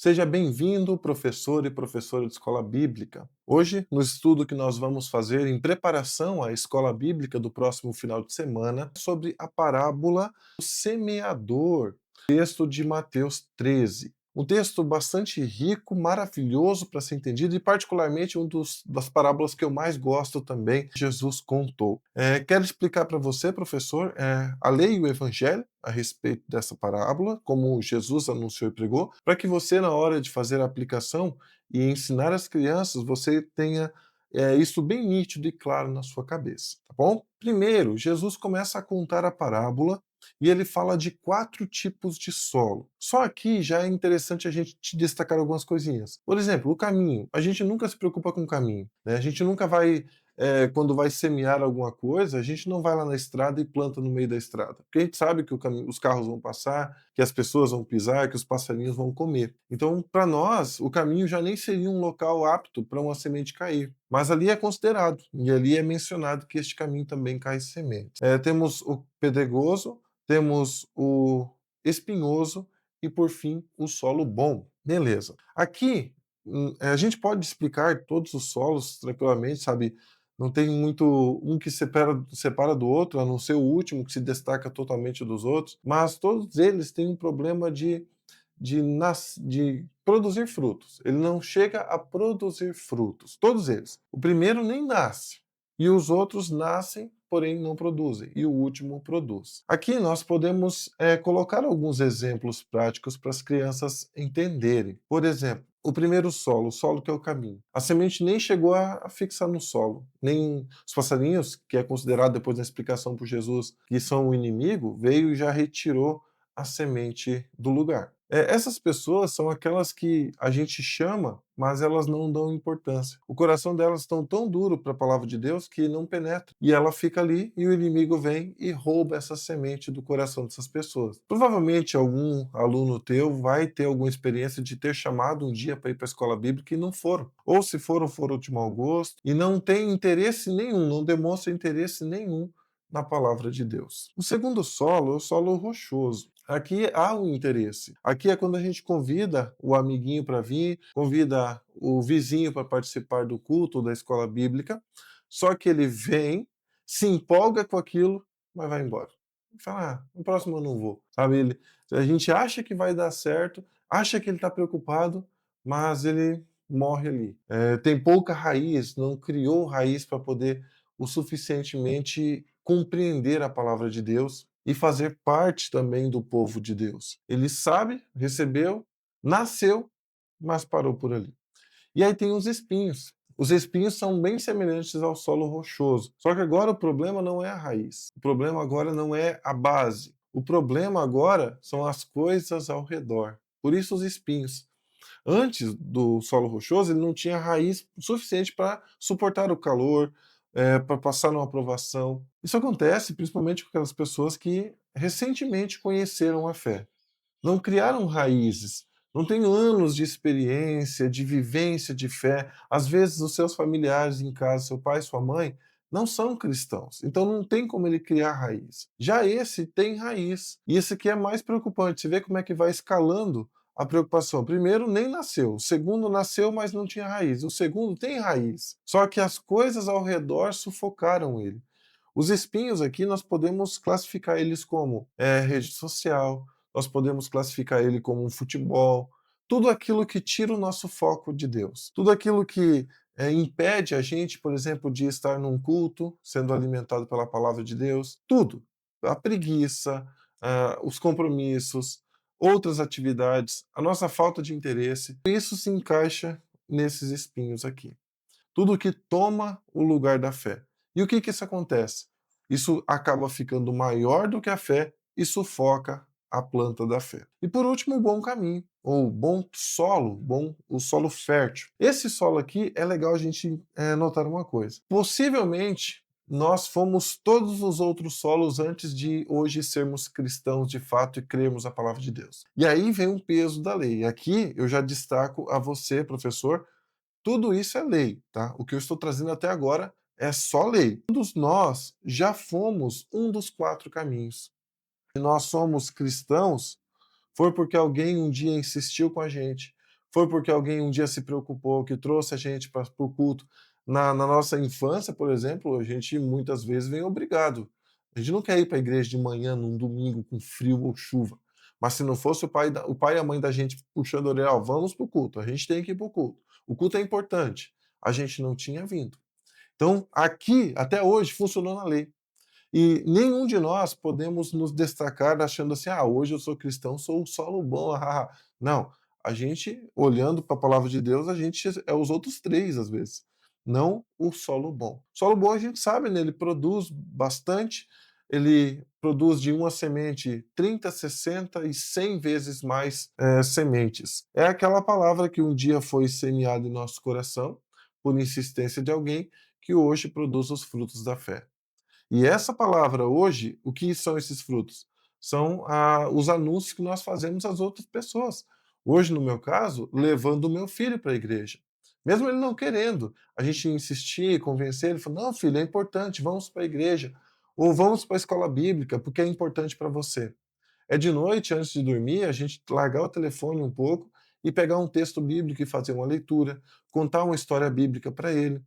Seja bem-vindo, professor e professora de escola bíblica. Hoje, no estudo que nós vamos fazer em preparação à escola bíblica do próximo final de semana, sobre a parábola do semeador, texto de Mateus 13. Um texto bastante rico, maravilhoso para ser entendido e particularmente das parábolas que eu mais gosto também, Jesus contou. Quero explicar para você, professor, a lei e o evangelho a respeito dessa parábola, como Jesus anunciou e pregou, para que você, na hora de fazer a aplicação e ensinar as crianças, você tenha isso bem nítido e claro na sua cabeça, tá bom? Primeiro, Jesus começa a contar a parábola e ele fala de 4 tipos de solo. Só aqui já é interessante a gente destacar algumas coisinhas. Por exemplo, o caminho. A gente nunca se preocupa com o caminho, né? A gente nunca vai, quando vai semear alguma coisa, a gente não vai lá na estrada e planta no meio da estrada. Porque a gente sabe que os carros vão passar, que as pessoas vão pisar, que os passarinhos vão comer. Então, para nós, o caminho já nem seria um local apto para uma semente cair. Mas ali é considerado, e ali é mencionado que este caminho também cai semente. Temos o pedregoso, temos o espinhoso e, por fim, o solo bom. Beleza. Aqui, a gente pode explicar todos os solos tranquilamente, sabe? Não tem muito um que separa do outro, a não ser o último que se destaca totalmente dos outros, mas todos eles têm um problema de produzir frutos. Ele não chega a produzir frutos, todos eles. O primeiro nem nasce, e os outros nascem, porém não produzem, e o último produz. Aqui nós podemos colocar alguns exemplos práticos para as crianças entenderem. Por exemplo, o primeiro solo, o solo que é o caminho. A semente nem chegou a fixar no solo, nem os passarinhos, que é considerado depois da explicação por Jesus que são o inimigo, veio e já retirou a semente do lugar. Essas pessoas são aquelas que a gente chama, mas elas não dão importância. O coração delas está tão duro para a palavra de Deus que não penetra. E ela fica ali e o inimigo vem e rouba essa semente do coração dessas pessoas. Provavelmente algum aluno teu vai ter alguma experiência de ter chamado um dia para ir para a escola bíblica e não foram. Ou se foram, foram de mau gosto e não tem interesse nenhum, não demonstra interesse nenhum na palavra de Deus. O segundo solo é o solo rochoso. Aqui há um interesse. Aqui é quando a gente convida o amiguinho para vir, convida o vizinho para participar do culto da escola bíblica, só que ele vem, se empolga com aquilo, mas vai embora. Fala, no próximo eu não vou. Sabe, a gente acha que vai dar certo, acha que ele está preocupado, mas ele morre ali. Tem pouca raiz, não criou raiz para poder o suficientemente compreender a palavra de Deus e fazer parte também do povo de Deus. Ele sabe, recebeu, nasceu, mas parou por ali. E aí tem os espinhos. Os espinhos são bem semelhantes ao solo rochoso. Só que agora o problema não é a raiz. O problema agora não é a base. O problema agora são as coisas ao redor. Por isso os espinhos. Antes do solo rochoso, ele não tinha raiz suficiente para suportar o calor, para passar numa aprovação. Isso acontece principalmente com aquelas pessoas que recentemente conheceram a fé. Não criaram raízes, não têm anos de experiência, de vivência de fé. Às vezes, os seus familiares em casa, seu pai, sua mãe, não são cristãos. Então, não tem como ele criar raiz. Já esse tem raiz. E esse aqui é mais preocupante. Você vê como é que vai escalando a preocupação. Primeiro, nem nasceu. O segundo, nasceu, mas não tinha raiz. O segundo tem raiz. Só que as coisas ao redor sufocaram ele. Os espinhos aqui nós podemos classificar eles como rede social, nós podemos classificar ele como um futebol, tudo aquilo que tira o nosso foco de Deus, tudo aquilo que impede a gente, por exemplo, de estar num culto, sendo alimentado pela palavra de Deus, tudo, a preguiça, os compromissos, outras atividades, a nossa falta de interesse, isso se encaixa nesses espinhos aqui. Tudo que toma o lugar da fé. E o que isso acontece? Isso acaba ficando maior do que a fé e sufoca a planta da fé. E por último, o bom caminho, ou bom solo, o solo fértil. Esse solo aqui é legal a gente notar uma coisa. Possivelmente nós fomos todos os outros solos antes de hoje sermos cristãos de fato e crermos a palavra de Deus. E aí vem o peso da lei. Aqui eu já destaco a você, professor, tudo isso é lei, tá? O que eu estou trazendo até agora é só lei. Todos nós já fomos um dos 4 caminhos. Se nós somos cristãos, foi porque alguém um dia insistiu com a gente, Foi porque alguém um dia se preocupou, que trouxe a gente para o culto. Na nossa infância, por exemplo, a gente muitas vezes vem obrigado. A gente não quer ir para a igreja de manhã, num domingo, com frio ou chuva. Mas se não fosse o pai e a mãe da gente puxando a orelha, ó, vamos para o culto, a gente tem que ir para o culto. O culto é importante. A gente não tinha vindo. Então, aqui, até hoje, funcionou na lei. E nenhum de nós podemos nos destacar achando assim: "Ah, hoje eu sou cristão, sou o solo bom, ah, ah, ah". Não, a gente, olhando para a palavra de Deus, a gente é os outros 3 às vezes, não o solo bom. Solo bom a gente sabe, né, ele produz bastante, ele produz de uma semente 30, 60 e 100 vezes mais, sementes. É aquela palavra que um dia foi semeada em nosso coração, por insistência de alguém, que hoje produz os frutos da fé. E essa palavra hoje, o que são esses frutos? São os anúncios que nós fazemos às outras pessoas. Hoje, no meu caso, levando o meu filho para a igreja. Mesmo ele não querendo, a gente insistir, convencer, ele falou: não, filho, é importante, vamos para a igreja. Ou vamos para a escola bíblica, porque é importante para você. É de noite, antes de dormir, a gente largar o telefone um pouco e pegar um texto bíblico e fazer uma leitura, contar uma história bíblica para ele.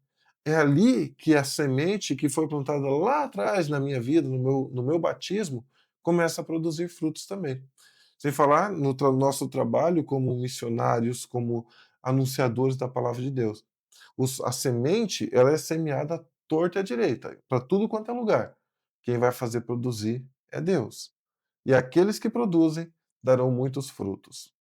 É ali que a semente que foi plantada lá atrás na minha vida, no meu batismo, começa a produzir frutos também. Sem falar no nosso trabalho como missionários, como anunciadores da palavra de Deus. A semente, ela é semeada à torta e à direita, para tudo quanto é lugar. Quem vai fazer produzir é Deus. E aqueles que produzem darão muitos frutos.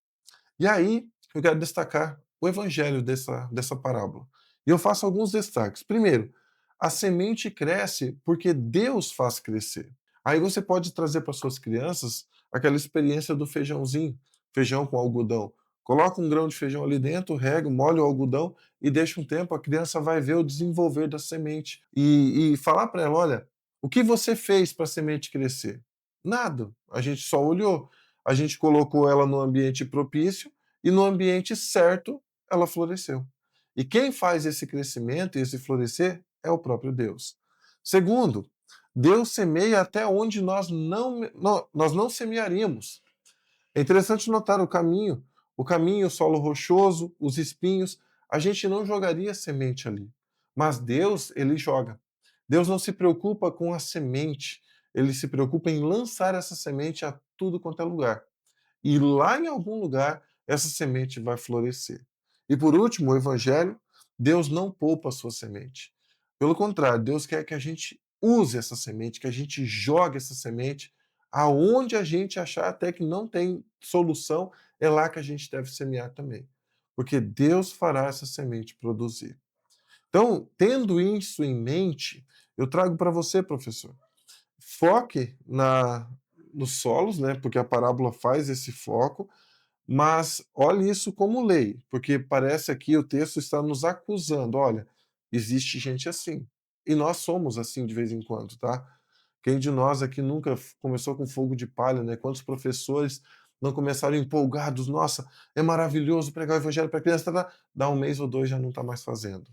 E aí, eu quero destacar o evangelho dessa parábola. E eu faço alguns destaques. Primeiro, a semente cresce porque Deus faz crescer. Aí você pode trazer para suas crianças aquela experiência do feijãozinho, feijão com algodão. Coloca um grão de feijão ali dentro, rega, molha o algodão e deixa um tempo, a criança vai ver o desenvolver da semente. E falar para ela: olha, o que você fez para a semente crescer? Nada. A gente só olhou. A gente colocou ela no ambiente propício e no ambiente certo ela floresceu. E quem faz esse crescimento e esse florescer é o próprio Deus. Segundo, Deus semeia até onde nós não semearíamos. É interessante notar o caminho, o solo rochoso, os espinhos, a gente não jogaria semente ali. Mas Deus, ele joga. Deus não se preocupa com a semente, ele se preocupa em lançar essa semente a tudo quanto é lugar. E lá em algum lugar essa semente vai florescer. E por último, o evangelho, Deus não poupa a sua semente. Pelo contrário, Deus quer que a gente use essa semente, que a gente jogue essa semente aonde a gente achar até que não tem solução, é lá que a gente deve semear também. Porque Deus fará essa semente produzir. Então, tendo isso em mente, eu trago para você, professor, foque nos solos, né, porque a parábola faz esse foco, mas olhe isso como lei, porque parece aqui o texto está nos acusando. Olha, existe gente assim. E nós somos assim de vez em quando, tá? Quem de nós aqui nunca começou com fogo de palha, né? Quantos professores não começaram empolgados? Nossa, é maravilhoso pregar o evangelho para criança, tá, tá. Dá um mês ou dois já não está mais fazendo.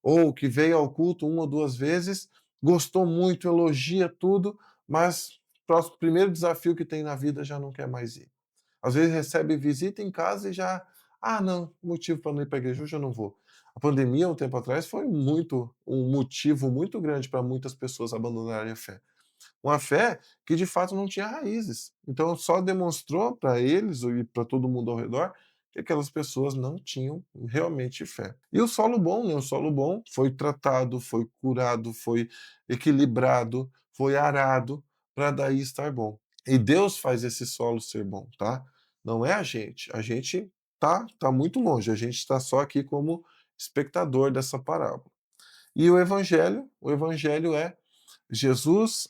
Ou que veio ao culto uma ou duas vezes, gostou muito, elogia tudo, mas próximo primeiro desafio que tem na vida já não quer mais ir. Às vezes recebe visita em casa e já, ah, não, motivo para não ir para a igreja, hoje eu não vou. A pandemia, um tempo atrás, foi um motivo muito grande para muitas pessoas abandonarem a fé. Uma fé que de fato não tinha raízes. Então só demonstrou para eles e para todo mundo ao redor que aquelas pessoas não tinham realmente fé. E o solo bom, né? O solo bom foi tratado, foi curado, foi equilibrado, foi arado para daí estar bom. E Deus faz esse solo ser bom, tá? Não é a gente. A gente tá muito longe. A gente está só aqui como espectador dessa parábola. E o evangelho é Jesus,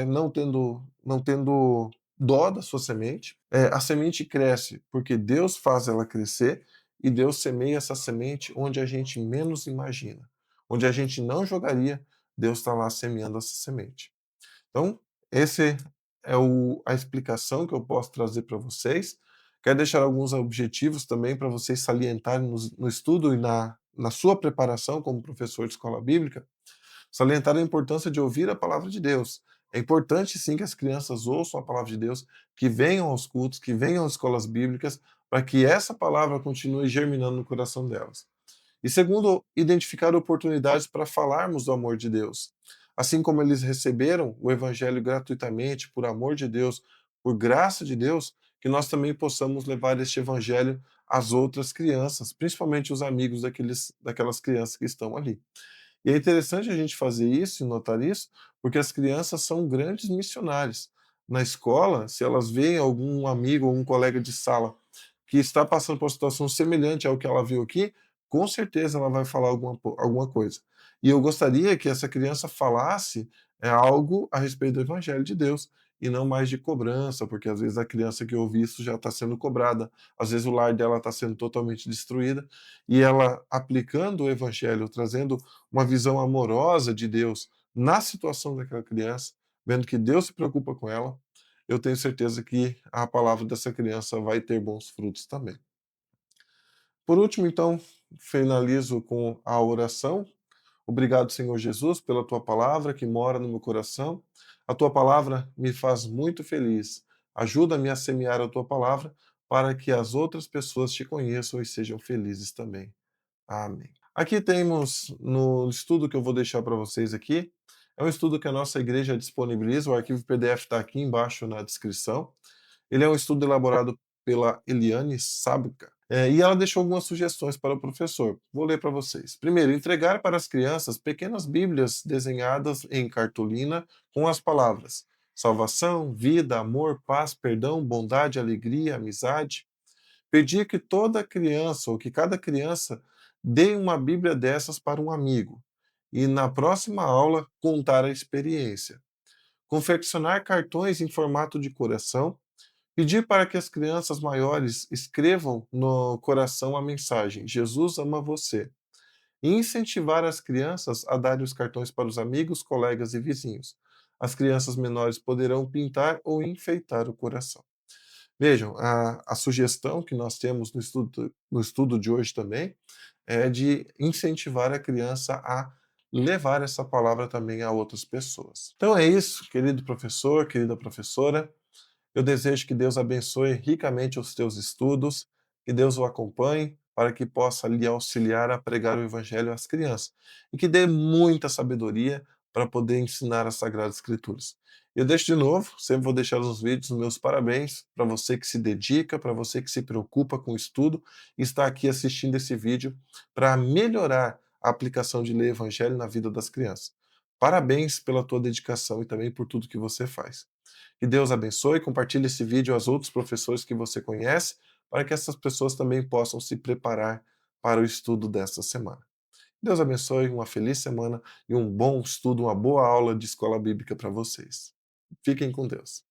não tendo dó da sua semente, a semente cresce porque Deus faz ela crescer e Deus semeia essa semente onde a gente menos imagina. Onde a gente não jogaria, Deus está lá semeando essa semente. Então, esse é a explicação que eu posso trazer para vocês. Quero deixar alguns objetivos também para vocês salientarem no estudo e na sua preparação como professor de escola bíblica, salientar a importância de ouvir a palavra de Deus. É importante sim que as crianças ouçam a palavra de Deus, que venham aos cultos, que venham às escolas bíblicas, para que essa palavra continue germinando no coração delas. E segundo, identificar oportunidades para falarmos do amor de Deus. Assim como eles receberam o evangelho gratuitamente, por amor de Deus, por graça de Deus, que nós também possamos levar este evangelho às outras crianças, principalmente os amigos daquelas crianças que estão ali. E é interessante a gente fazer isso e notar isso, porque as crianças são grandes missionários. Na escola, se elas veem algum amigo ou um colega de sala que está passando por uma situação semelhante ao que ela viu aqui, com certeza ela vai falar alguma coisa. E eu gostaria que essa criança falasse algo a respeito do Evangelho de Deus, e não mais de cobrança, porque às vezes a criança que ouve isso já está sendo cobrada, às vezes o lar dela está sendo totalmente destruída, e ela aplicando o Evangelho, trazendo uma visão amorosa de Deus na situação daquela criança, vendo que Deus se preocupa com ela, eu tenho certeza que a palavra dessa criança vai ter bons frutos também. Por último, então, finalizo com a oração. Obrigado, Senhor Jesus, pela tua palavra que mora no meu coração. A tua palavra me faz muito feliz. Ajuda-me a semear a tua palavra para que as outras pessoas te conheçam e sejam felizes também. Amém. Aqui temos no estudo que eu vou deixar para vocês aqui, é um estudo que a nossa igreja disponibiliza, o arquivo PDF está aqui embaixo na descrição. Ele é um estudo elaborado pela Eliane Sábica, e ela deixou algumas sugestões para o professor. Vou ler para vocês. Primeiro, entregar para as crianças pequenas bíblias desenhadas em cartolina com as palavras salvação, vida, amor, paz, perdão, bondade, alegria, amizade. Pedir que toda criança ou que cada criança dê uma Bíblia dessas para um amigo e na próxima aula contar a experiência. Confeccionar cartões em formato de coração, pedir para que as crianças maiores escrevam no coração a mensagem: Jesus ama você. E incentivar as crianças a darem os cartões para os amigos, colegas e vizinhos. As crianças menores poderão pintar ou enfeitar o coração. Vejam, a sugestão que nós temos no estudo de hoje também é de incentivar a criança a levar essa palavra também a outras pessoas. Então é isso, querido professor, querida professora. Eu desejo que Deus abençoe ricamente os teus estudos, que Deus o acompanhe para que possa lhe auxiliar a pregar o evangelho às crianças e que dê muita sabedoria para poder ensinar as Sagradas Escrituras. Eu deixo de novo, sempre vou deixar nos vídeos os meus parabéns para você que se dedica, para você que se preocupa com o estudo e está aqui assistindo esse vídeo para melhorar a aplicação de ler o evangelho na vida das crianças. Parabéns pela tua dedicação e também por tudo que você faz. Que Deus abençoe, compartilhe esse vídeo aos outros professores que você conhece, para que essas pessoas também possam se preparar para o estudo desta semana. Deus abençoe, uma feliz semana e um bom estudo, uma boa aula de escola bíblica para vocês. Fiquem com Deus.